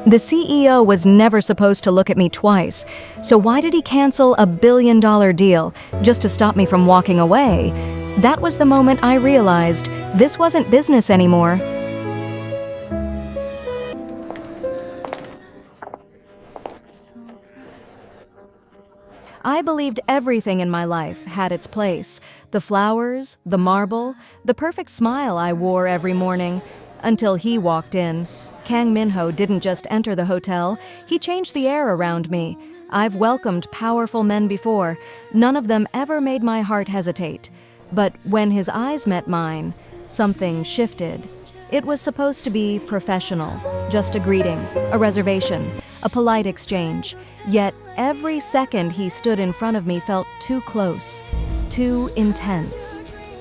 The CEO was never supposed to look at me twice, so why did he cancel a billion-dollar deal just to stop me from walking away? That was the moment I realized this wasn't business anymore. I believed everything in my life had its place. The flowers, the marble, the perfect smile I wore every morning. Until he walked in. Kang Min-ho didn't just enter the hotel, he changed the air around me. I've welcomed powerful men before. None of them ever made my heart hesitate. But when his eyes met mine, something shifted. It was supposed to be professional, just a greeting, a reservation, a polite exchange. Yet every second he stood in front of me felt too close, too intense.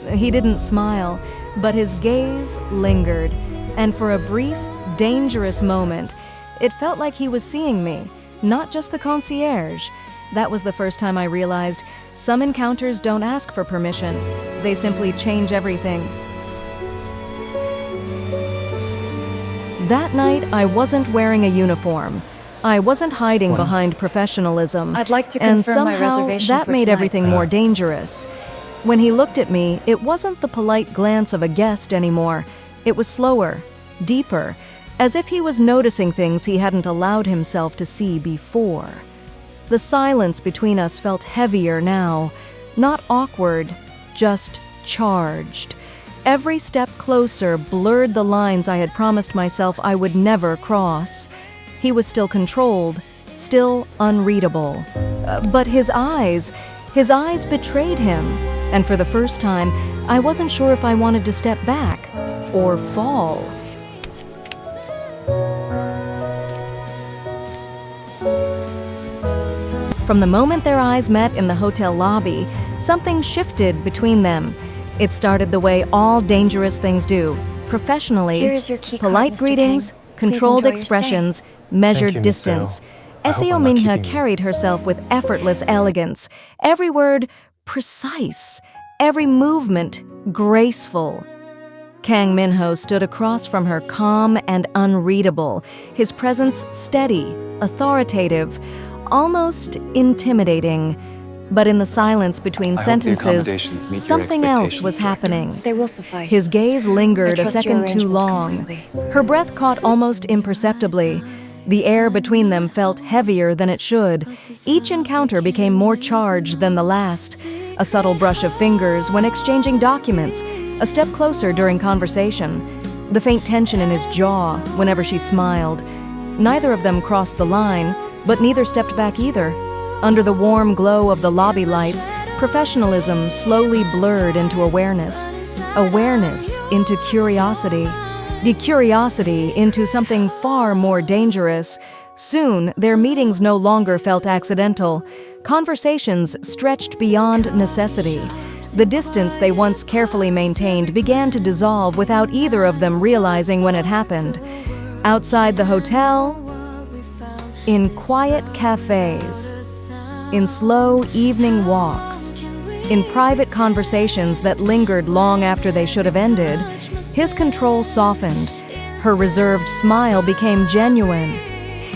He didn't smile, but his gaze lingered, and for a brief, dangerous moment, it felt like he was seeing me, not just the concierge. That was the first time I realized some encounters don't ask for permission. They simply change everything. That night, I wasn't wearing a uniform. I wasn't hiding behind professionalism. I'd like to and confirm my somehow reservation that for made tonight, everything more dangerous. When he looked at me, it wasn't the polite glance of a guest anymore. It was slower, deeper, as if he was noticing things he hadn't allowed himself to see before. The silence between us felt heavier now, not awkward, just charged. Every step closer blurred the lines I had promised myself I would never cross. He was still controlled, still unreadable. But his eyes betrayed him. And for the first time, I wasn't sure if I wanted to step back or fall. From the moment their eyes met in the hotel lobby, something shifted between them. It started the way all dangerous things do. Professionally, Here is your key card, polite Mr. greetings, Kang. Please controlled enjoy your expressions, Thank measured you, Miss distance. Seo. I hope Seo I'm not Minha keeping you. carried herself with effortless elegance. Every word precise, every movement graceful. Kang Min-ho stood across from her, calm and unreadable, his presence steady, authoritative, almost intimidating. But in the silence between I hope the sentences, accommodations meet your something else was expectations, Director. happening. They will suffice. His gaze lingered I a trust your second too arrangements long. completely. Her breath caught almost imperceptibly. The air between them felt heavier than it should. Each encounter became more charged than the last. A subtle brush of fingers when exchanging documents, a step closer during conversation, the faint tension in his jaw whenever she smiled. Neither of them crossed the line, but neither stepped back either. Under the warm glow of the lobby lights, professionalism slowly blurred into awareness. Awareness into curiosity. The curiosity into something far more dangerous. Soon, their meetings no longer felt accidental. Conversations stretched beyond necessity. The distance they once carefully maintained began to dissolve without either of them realizing when it happened. Outside the hotel, in quiet cafes, in slow evening walks, in private conversations that lingered long after they should have ended, his control softened. Her reserved smile became genuine,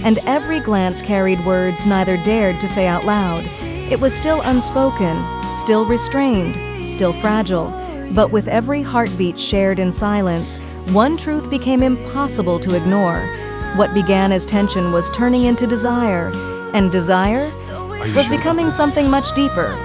and every glance carried words neither dared to say out loud. It was still unspoken, still restrained, still fragile, but with every heartbeat shared in silence, one truth became impossible to ignore. What began as tension was turning into desire, and desire was becoming something much deeper.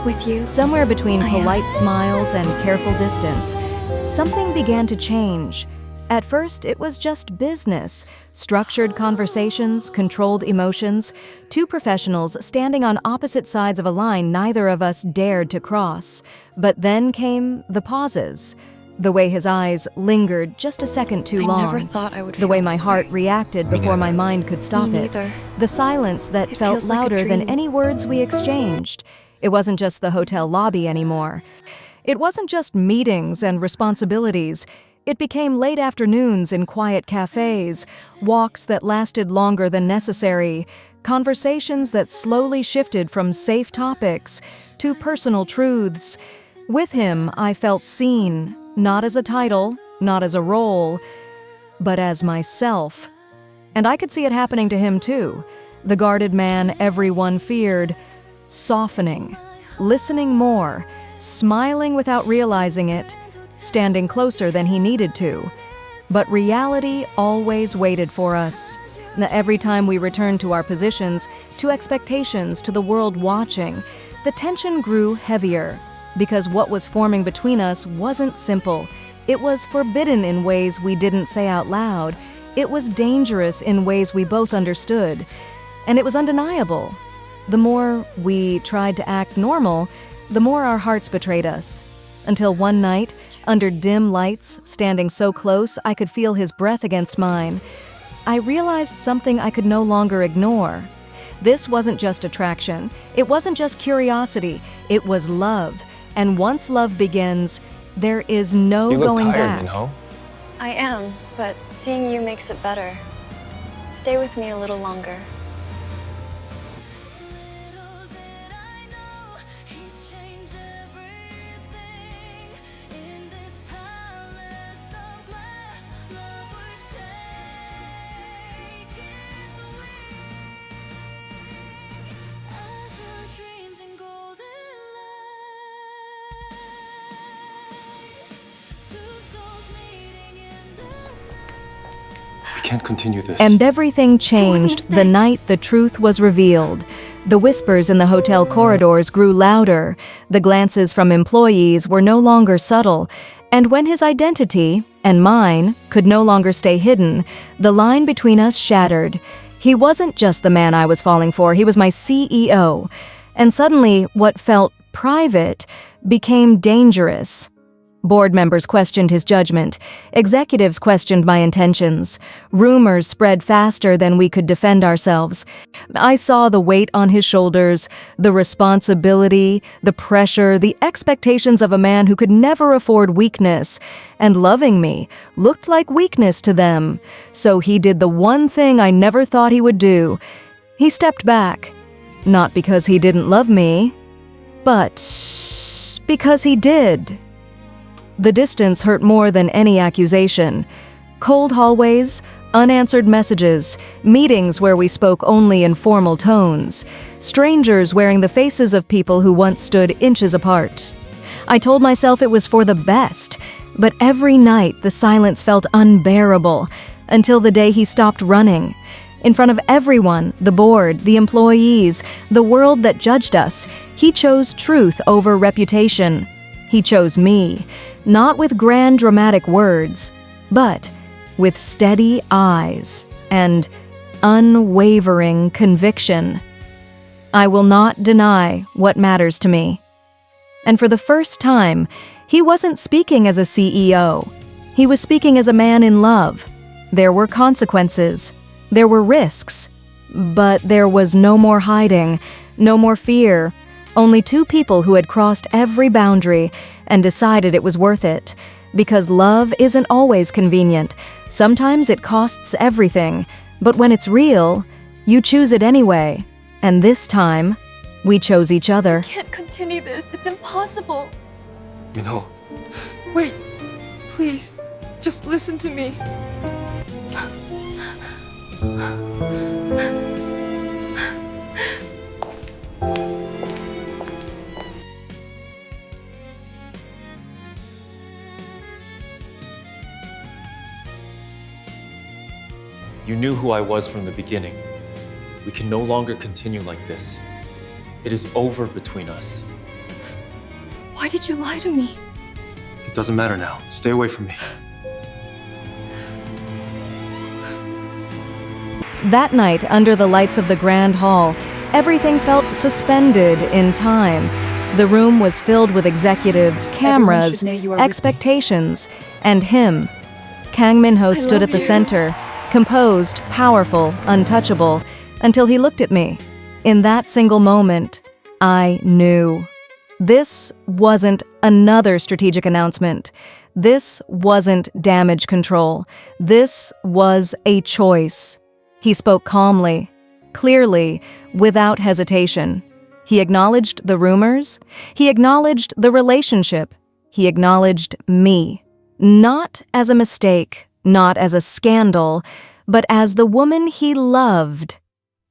With you, Somewhere between I am. polite smiles and careful distance, something began to change. At first, it was just business, structured conversations, controlled emotions, two professionals standing on opposite sides of a line neither of us dared to cross. But then came the pauses, the way his eyes lingered just a second too I long, never thought I would the feel way my this heart way. reacted before my mind could stop Me it, neither. the silence that It felt feels like a louder than dream. any words we exchanged. It wasn't just the hotel lobby anymore. It wasn't just meetings and responsibilities. It became late afternoons in quiet cafes, walks that lasted longer than necessary, conversations that slowly shifted from safe topics to personal truths. With him, I felt seen, not as a title, not as a role, but as myself. And I could see it happening to him too. The guarded man everyone feared, softening, listening more, smiling without realizing it, standing closer than he needed to. But reality always waited for us. Every time we returned to our positions, to expectations, to the world watching, the tension grew heavier, because what was forming between us wasn't simple. It was forbidden in ways we didn't say out loud. It was dangerous in ways we both understood. And it was undeniable. The more we tried to act normal, the more our hearts betrayed us. Until one night, under dim lights, standing so close I could feel his breath against mine, I realized something I could no longer ignore. This wasn't just attraction. It wasn't just curiosity. It was love. And once love begins, there is no going back. Minho. I am, but seeing you makes it better. Stay with me a little longer. We can't continue this. And everything changed the night the truth was revealed. The whispers in the hotel corridors grew louder. The glances from employees were no longer subtle. And when his identity, and mine, could no longer stay hidden, the line between us shattered. He wasn't just the man I was falling for, he was my CEO. And suddenly, what felt private became dangerous. Board members questioned his judgment. Executives questioned my intentions. Rumors spread faster than we could defend ourselves. I saw the weight on his shoulders, the responsibility, the pressure, the expectations of a man who could never afford weakness. And loving me looked like weakness to them. So he did the one thing I never thought he would do. He stepped back. Not because he didn't love me, but because he did. The distance hurt more than any accusation. Cold hallways, unanswered messages, meetings where we spoke only in formal tones, strangers wearing the faces of people who once stood inches apart. I told myself it was for the best, but every night the silence felt unbearable, until the day he stopped running. In front of everyone, the board, the employees, the world that judged us, he chose truth over reputation. He chose me, not with grand dramatic words, but with steady eyes and unwavering conviction. I will not deny what matters to me. And for the first time, he wasn't speaking as a CEO. He was speaking as a man in love. There were consequences. There were risks. But there was no more hiding, no more fear. Only two people who had crossed every boundary and decided it was worth it. Because love isn't always convenient. Sometimes it costs everything. But when it's real, you choose it anyway. And this time, we chose each other. I can't continue this. It's impossible. Minho. Wait, please, just listen to me. You knew who I was from the beginning. We can no longer continue like this. It is over between us. Why did you lie to me? It doesn't matter now. Stay away from me. That night, under the lights of the grand hall, everything felt suspended in time. The room was filled with executives, cameras, expectations, and him. Kang Minho stood at the center, composed, powerful, untouchable, until he looked at me. In that single moment, I knew. This wasn't another strategic announcement. This wasn't damage control. This was a choice. He spoke calmly, clearly, without hesitation. He acknowledged the rumors. He acknowledged the relationship. He acknowledged me. Not as a mistake, not as a scandal, but as the woman he loved.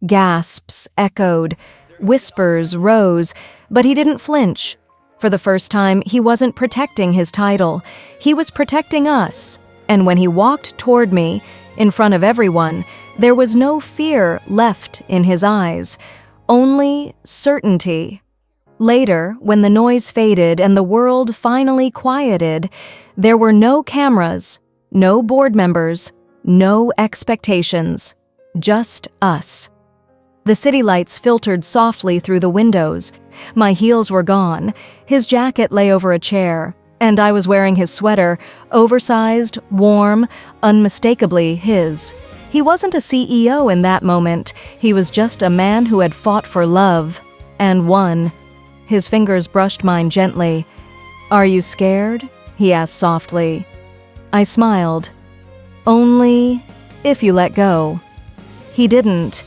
Gasps echoed, whispers rose, but he didn't flinch. For the first time, he wasn't protecting his title. He was protecting us. And when he walked toward me, in front of everyone, there was no fear left in his eyes, only certainty. Later, when the noise faded and the world finally quieted, there were no cameras, no board members, no expectations, just us. The city lights filtered softly through the windows. My heels were gone. His jacket lay over a chair, and I was wearing his sweater, oversized, warm, unmistakably his. He wasn't a CEO in that moment. He was just a man who had fought for love, and won. His fingers brushed mine gently. "Are you scared?" he asked softly. I smiled. "Only if you let go." He didn't.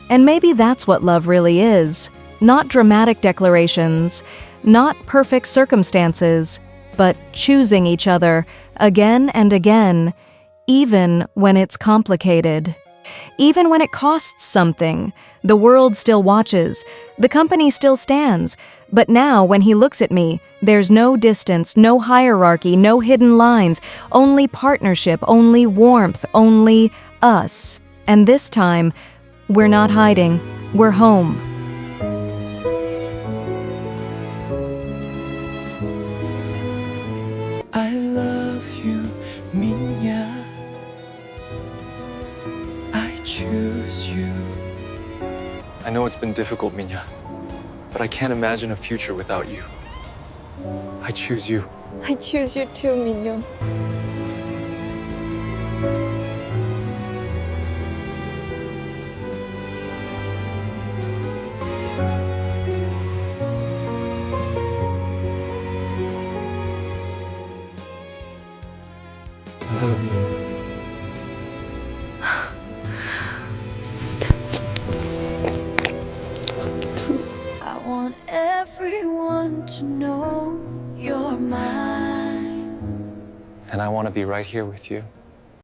And maybe that's what love really is. Not dramatic declarations, not perfect circumstances, but choosing each other again and again, even when it's complicated. Even when it costs something. The world still watches. The company still stands. But now, when he looks at me, there's no distance, no hierarchy, no hidden lines, only partnership, only warmth, only us. And this time, we're not hiding. We're home. I love you, Minya. I choose you. I know it's been difficult, Minya, but I can't imagine a future without you. I choose you. I choose you too, Minyo. I love you. I want everyone to know you're mine. And I want to be right here with you.